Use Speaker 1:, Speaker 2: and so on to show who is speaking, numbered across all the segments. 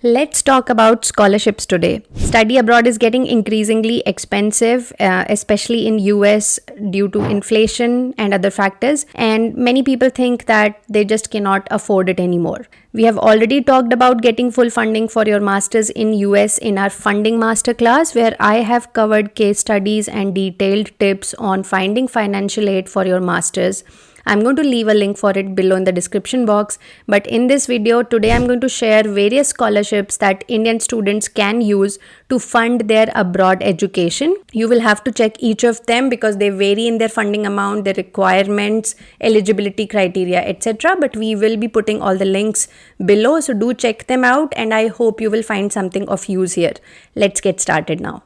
Speaker 1: Let's talk about scholarships today. Study abroad is getting increasingly expensive, especially in US due to inflation and other factors, and many people think that they just cannot afford it anymore. We have already talked about getting full funding for your masters in US in our funding masterclass, where I have covered case studies and detailed tips on finding financial aid for your masters. I'm going to leave a link for it below in the description box. But in this video today, I'm going to share various scholarships that Indian students can use to fund their abroad education. You will have to check each of them because they vary in their funding amount, their requirements, eligibility criteria, etc. But we will be putting all the links below, so do check them out, and I hope you will find something of use here. Let's get started now.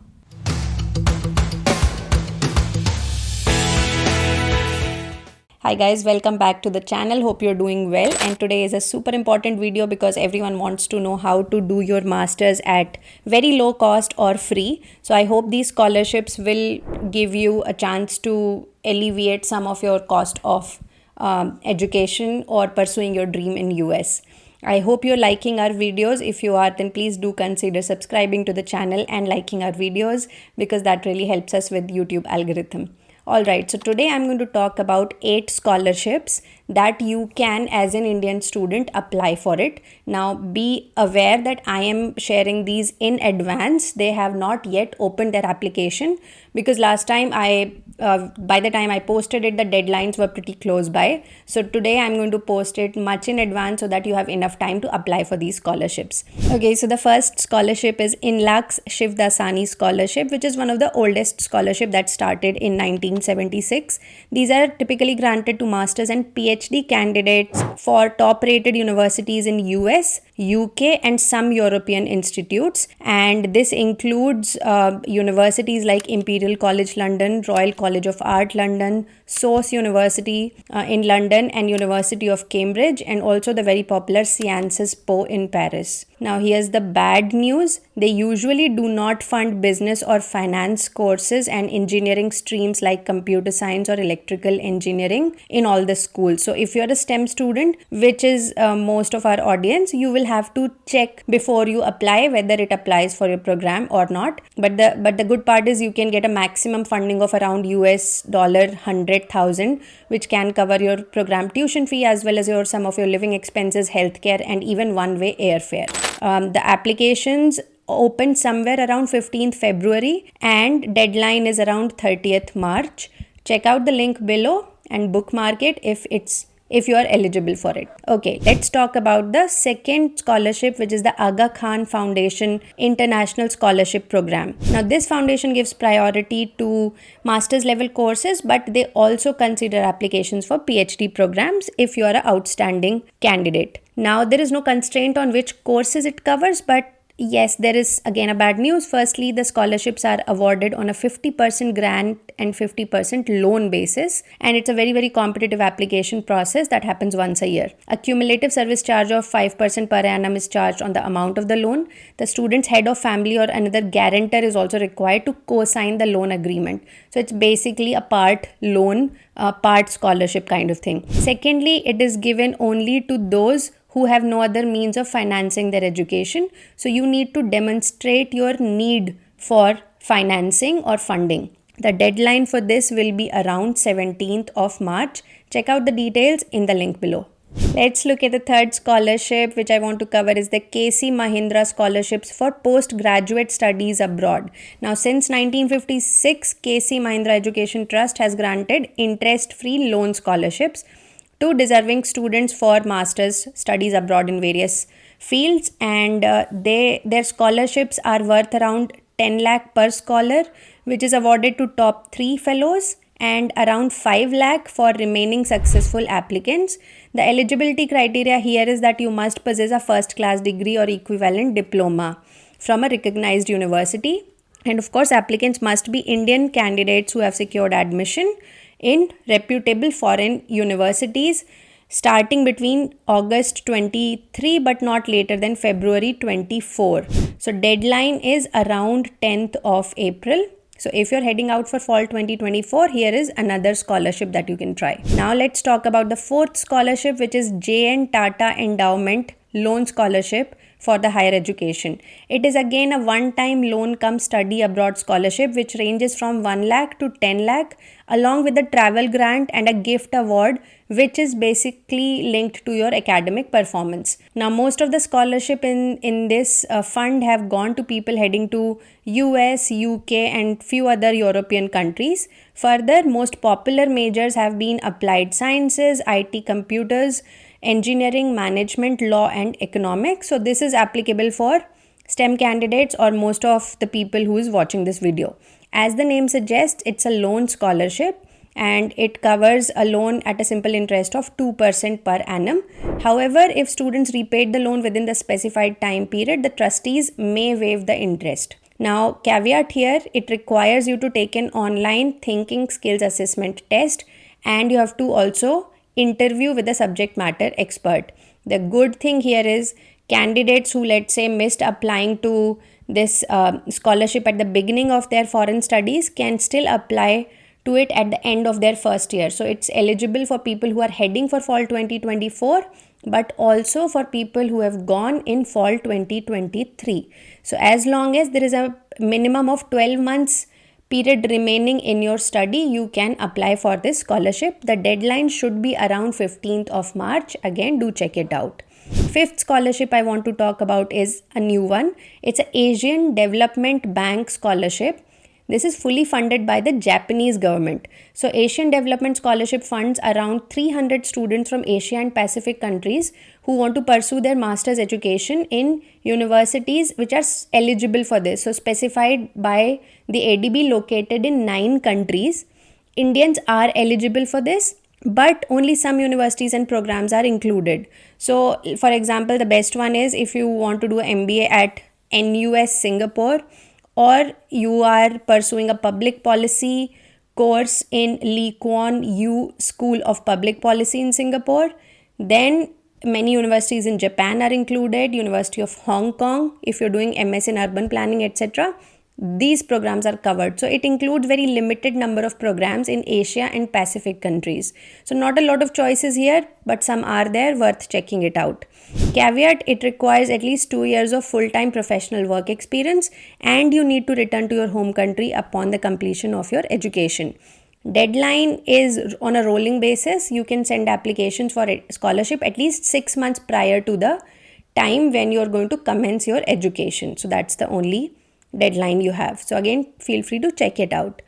Speaker 1: Hi guys, welcome back to the channel. Hope you're doing well, and today is a super important video because everyone wants to know how to do your masters at very low cost or free. So I hope these scholarships will give you a chance to alleviate some of your cost of education or pursuing your dream in US. I hope you're liking our videos. If you are, then please do consider subscribing to the channel and liking our videos because that really helps us with YouTube algorithm. Alright, so today I'm going to talk about 8 scholarships that you can, as an Indian student, apply for it. Now be aware that I am sharing these in advance. They have not yet opened their application because last time by the time I posted it, the deadlines were pretty close by. So today I'm going to post it much in advance so that you have enough time to apply for these scholarships. Okay, so the first scholarship is Inlaks Shivdasani Scholarship, which is one of the oldest scholarship that started in 1976. These are typically granted to masters and PhD candidates for top rated universities in US, UK and some European institutes, and this includes universities like Imperial College London, Royal College of Art London, SOAS University in London and University of Cambridge, and also the very popular Sciences Po in Paris. Now here's the bad news. They usually do not fund business or finance courses and engineering streams like computer science or electrical engineering in all the schools. So if you're a STEM student, which is most of our audience, you will have to check before you apply whether it applies for your program or not. But the good part is you can get a maximum funding of around US $100,000, which can cover your program tuition fee as well as some of your living expenses, healthcare, and even one-way airfare. The applications open somewhere around 15th February and deadline is around 30th March. Check out the link below and bookmark it if you are eligible for it. Okay, let's talk about the second scholarship, which is the Aga Khan Foundation International Scholarship Program. Now this foundation gives priority to master's level courses, but they also consider applications for PhD programs if you are an outstanding candidate. Now there is no constraint on which courses it covers, but yes, there is again a bad news. Firstly, the scholarships are awarded on a 50% grant and 50% loan basis, and it's a very, very competitive application process that happens once a year. A cumulative service charge of 5% per annum is charged on the amount of the loan. The student's head of family or another guarantor is also required to co-sign the loan agreement. So it's basically a part loan, part scholarship kind of thing. Secondly, it is given only to those who have no other means of financing their education. So you need to demonstrate your need for financing or funding. The deadline for this will be around 17th of March. Check out the details in the link below. Let's look at the third scholarship which I want to cover is the KC Mahindra Scholarships for Postgraduate Studies Abroad. Now since 1956, KC Mahindra Education Trust has granted interest-free loan scholarships to deserving students for master's studies abroad in various fields, and their scholarships are worth around 10 lakh per scholar, which is awarded to top 3 fellows, and around 5 lakh for remaining successful applicants. The eligibility criteria here is that you must possess a first class degree or equivalent diploma from a recognized university, and of course applicants must be Indian candidates who have secured admission in reputable foreign universities starting between August 23 but not later than February 24. So deadline is around 10th of April. So if you're heading out for fall 2024, here is another scholarship that you can try. Now let's talk about the fourth scholarship, which is JN Tata Endowment Loan Scholarship for the higher education. It is again a one-time loan cum study abroad scholarship which ranges from 1 lakh to 10 lakh, along with a travel grant and a gift award which is basically linked to your academic performance. Now most of the scholarship in this fund have gone to people heading to US, UK and few other European countries. Further, most popular majors have been applied sciences, IT, computers, engineering, management, law and economics. So this is applicable for STEM candidates or most of the people who is watching this video. As the name suggests, it's a loan scholarship and it covers a loan at a simple interest of 2% per annum. However, if students repaid the loan within the specified time period, the trustees may waive the interest. Now, caveat here, it requires you to take an online thinking skills assessment test and you have to also interview with a subject matter expert. The good thing here is candidates who, let's say, missed applying to this scholarship at the beginning of their foreign studies can still apply to it at the end of their first year. So it's eligible for people who are heading for fall 2024 but also for people who have gone in fall 2023. So as long as there is a minimum of 12 months period remaining in your study, you can apply for this scholarship. The deadline should be around 15th of March. Again, do check it out. Fifth scholarship I want to talk about is a new one. It's an Asian Development Bank scholarship. This is fully funded by the Japanese government. So Asian Development Scholarship funds around 300 students from Asia and Pacific countries who want to pursue their master's education in universities which are eligible for this. So specified by the ADB located in 9 countries. Indians are eligible for this, but only some universities and programs are included. So for example, the best one is if you want to do an MBA at NUS Singapore, or you are pursuing a public policy course in Lee Kuan Yew School of Public Policy in Singapore. Then many universities in Japan are included, University of Hong Kong, if you're doing MS in urban planning, etc. These programs are covered. So it includes very limited number of programs in Asia and Pacific countries. So not a lot of choices here, but some are there, worth checking it out. Caveat, it requires at least 2 years of full-time professional work experience and you need to return to your home country upon the completion of your education. Deadline is on a rolling basis. You can send applications for a scholarship at least 6 months prior to the time when you're going to commence your education. So that's the only deadline you have. So again, feel free to check it out.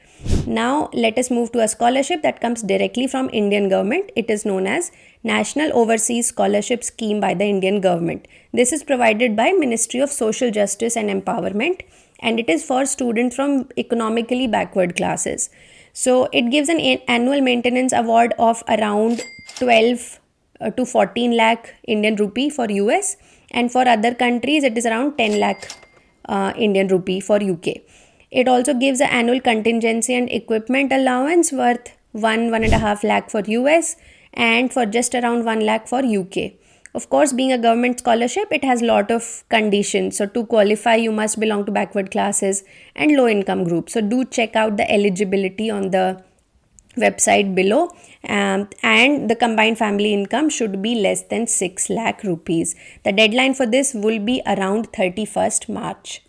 Speaker 1: Now let us move to a scholarship that comes directly from Indian government. It is known as National Overseas Scholarship Scheme by the Indian government. This is provided by Ministry of Social Justice and Empowerment and it is for students from economically backward classes. So it gives an annual maintenance award of around 12 to 14 lakh Indian rupee for US, and for other countries it is around 10 lakh Indian rupee for UK. It also gives an annual contingency and equipment allowance worth 1.5 lakh for US and for just around 1 lakh for UK. Of course, being a government scholarship, it has a lot of conditions. So to qualify, you must belong to backward classes and low income groups. So do check out the eligibility on the website below, and the combined family income should be less than 6 lakh rupees. The deadline for this will be around 31st March.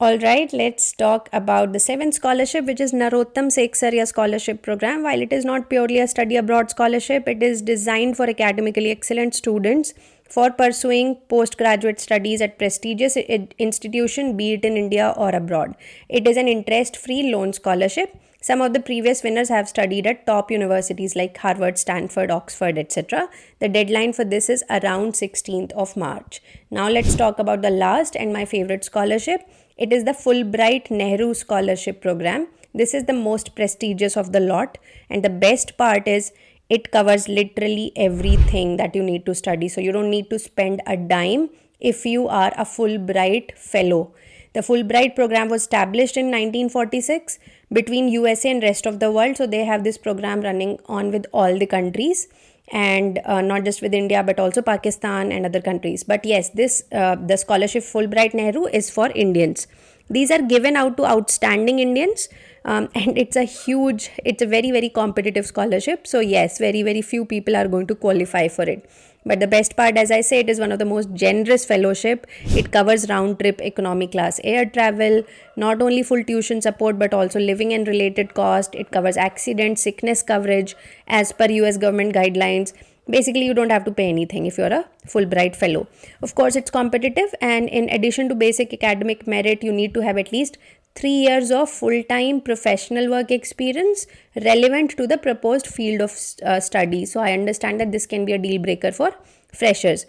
Speaker 1: Alright, let's talk about the 7th scholarship, which is Narottam Seksaria Scholarship Program. While it is not purely a study abroad scholarship, it is designed for academically excellent students for pursuing postgraduate studies at prestigious institution, be it in India or abroad. It is an interest-free loan scholarship. Some of the previous winners have studied at top universities like Harvard, Stanford, Oxford, etc. The deadline for this is around 16th of March. Now let's talk about the last and my favorite scholarship. It is the Fulbright Nehru Scholarship Program. This is the most prestigious of the lot, and the best part is it covers literally everything that you need to study. So you don't need to spend a dime if you are a Fulbright fellow. The Fulbright program was established in 1946 between USA and rest of the world. So they have this program running on with all the countries, and not just with India but also Pakistan and other countries. But yes, this the scholarship Fulbright Nehru is for Indians. These are given out to outstanding Indians, and it's a very, very competitive scholarship. So yes, very, very few people are going to qualify for it. But the best part, as I say, it is one of the most generous fellowship. It covers round trip economy class air travel, not only full tuition support but also living and related cost. It covers accident, sickness coverage as per US government guidelines. Basically, you don't have to pay anything if you're a Fulbright fellow. Of course, it's competitive, and in addition to basic academic merit, you need to have at least 3 years of full-time professional work experience relevant to the proposed field of study. So I understand that this can be a deal breaker for freshers,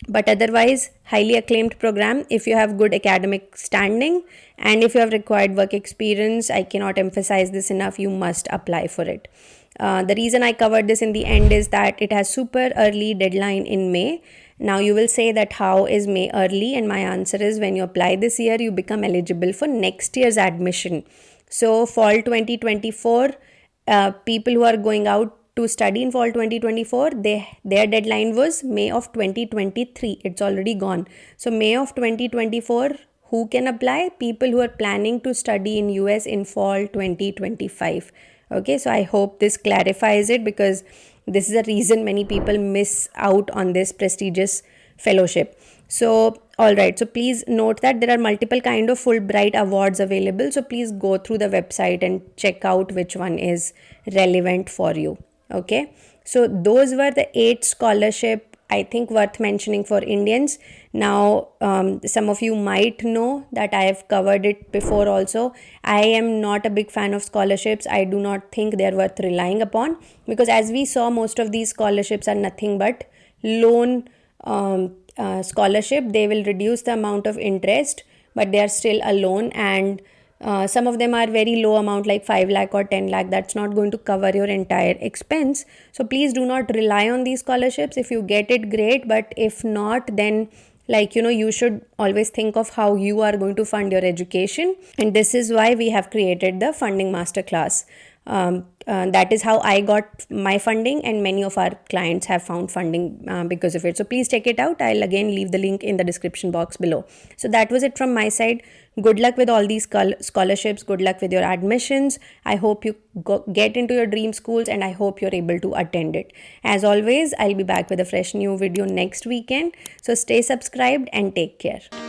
Speaker 1: but otherwise highly acclaimed program if you have good academic standing, and if you have required work experience, I cannot emphasize this enough, you must apply for it. The reason I covered this in the end is that it has super early deadline in May. Now you will say that how is May early, and my answer is when you apply this year you become eligible for next year's admission. So fall 2024, people who are going out to study in fall 2024, their deadline was May of 2023. It's already gone. So May of 2024, who can apply? People who are planning to study in US in fall 2025. Okay, so I hope this clarifies it, because this is a reason many people miss out on this prestigious fellowship. So alright, so please note that there are multiple kind of Fulbright awards available, so please go through the website and check out which one is relevant for you. Okay, so those were the 8 scholarship I think worth mentioning for Indians. Now some of you might know that I have covered it before also. I am not a big fan of scholarships. I do not think they are worth relying upon, because as we saw, most of these scholarships are nothing but loan scholarship. They will reduce the amount of interest, but they are still a loan, and some of them are very low amount like 5 lakh or 10 lakh. That's not going to cover your entire expense. So please do not rely on these scholarships. If you get it, great, but if not, then you should always think of how you are going to fund your education, and this is why we have created the funding masterclass. That is how I got my funding, and many of our clients have found funding because of it. So please check it out. I'll again leave the link in the description box below. So that was it from my side. Good luck with all these scholarships. Good luck with your admissions. I hope you get into your dream schools, and I hope you're able to attend it. As always, I'll be back with a fresh new video next weekend. So stay subscribed and take care.